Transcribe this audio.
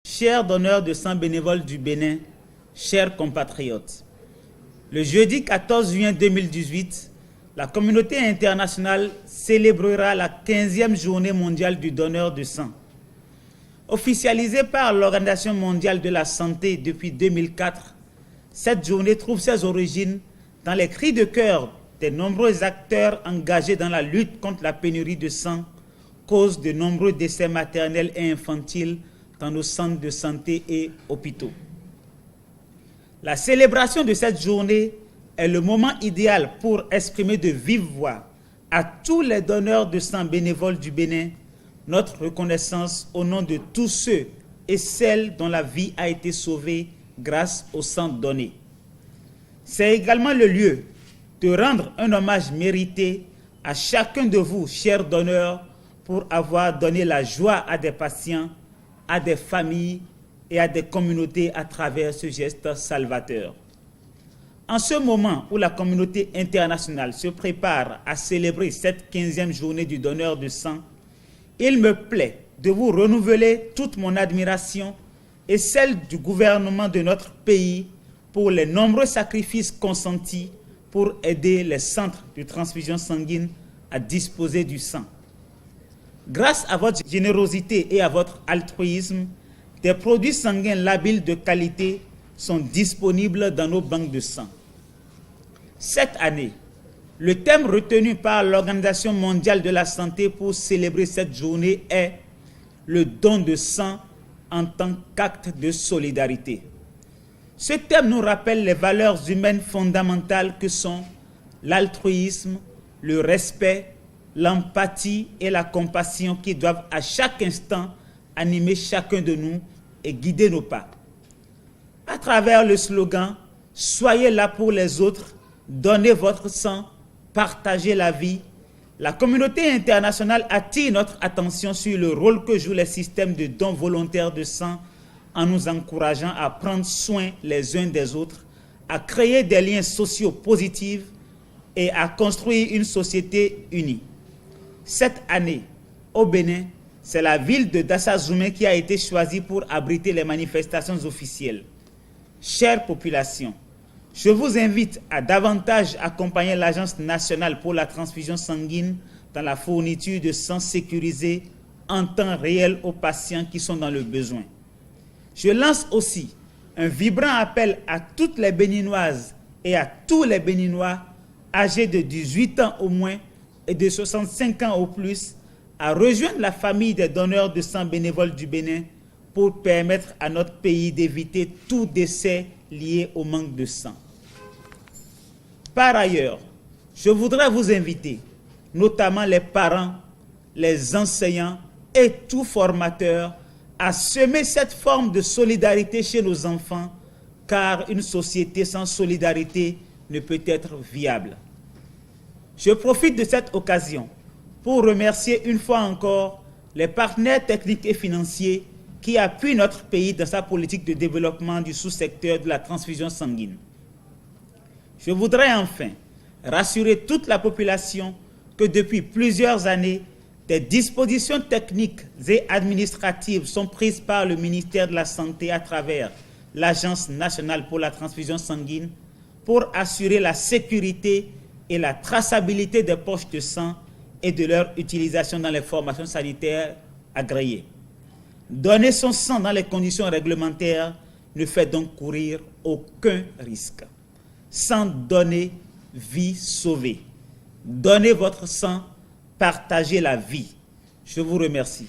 Chers donneurs de sang bénévoles du Bénin, chers compatriotes, le jeudi 14 juin 2018, la communauté internationale célébrera la 15e journée mondiale du donneur de sang. Officialisée par l'Organisation mondiale de la santé depuis 2004, cette journée trouve ses origines dans les cris de cœur des nombreux acteurs engagés dans la lutte contre la pénurie de sang, cause de nombreux décès maternels et infantiles dans nos centres de santé et hôpitaux. La célébration de cette journée est le moment idéal pour exprimer de vive voix à tous les donneurs de sang bénévoles du Bénin notre reconnaissance au nom de tous ceux et celles dont la vie a été sauvée grâce au sang donné. C'est également le lieu de rendre un hommage mérité à chacun de vous, chers donneurs, pour avoir donné la joie à des patients, à des familles et à des communautés à travers ce geste salvateur. En ce moment où la communauté internationale se prépare à célébrer cette 15e journée du donneur de sang, il me plaît de vous renouveler toute mon admiration et celle du gouvernement de notre pays pour les nombreux sacrifices consentis pour aider les centres de transfusion sanguine à disposer du sang. Grâce à votre générosité et à votre altruisme, des produits sanguins labiles de qualité sont disponibles dans nos banques de sang. Cette année, le thème retenu par l'Organisation mondiale de la santé pour célébrer cette journée est le don de sang en tant qu'acte de solidarité. Ce thème nous rappelle les valeurs humaines fondamentales que sont l'altruisme, le respect, l'empathie et la compassion qui doivent à chaque instant animer chacun de nous et guider nos pas. À travers le slogan « Soyez là pour les autres, donnez votre sang, partagez la vie », la communauté internationale attire notre attention sur le rôle que jouent les systèmes de dons volontaires de sang en nous encourageant à prendre soin les uns des autres, à créer des liens sociaux positifs et à construire une société unie. Cette année, au Bénin, c'est la ville de Dassa-Zoumé qui a été choisie pour abriter les manifestations officielles. Chère population, je vous invite à davantage accompagner l'Agence nationale pour la transfusion sanguine dans la fourniture de sang sécurisé en temps réel aux patients qui sont dans le besoin. Je lance aussi un vibrant appel à toutes les Béninoises et à tous les Béninois âgés de 18 ans au moins et de 65 ans au plus à rejoindre la famille des donneurs de sang bénévoles du Bénin pour permettre à notre pays d'éviter tout décès lié au manque de sang. Par ailleurs, je voudrais vous inviter, notamment les parents, les enseignants et tout formateur, à semer cette forme de solidarité chez nos enfants, car une société sans solidarité ne peut être viable. Je profite de cette occasion pour remercier une fois encore les partenaires techniques et financiers qui appuient notre pays dans sa politique de développement du sous-secteur de la transfusion sanguine. Je voudrais enfin rassurer toute la population que depuis plusieurs années, des dispositions techniques et administratives sont prises par le ministère de la Santé à travers l'Agence nationale pour la transfusion sanguine pour assurer la sécurité et la traçabilité des poches de sang et de leur utilisation dans les formations sanitaires agréées. Donner son sang dans les conditions réglementaires ne fait donc courir aucun risque. Sang donné, vie sauvée. Donnez votre sang, partagez la vie. Je vous remercie.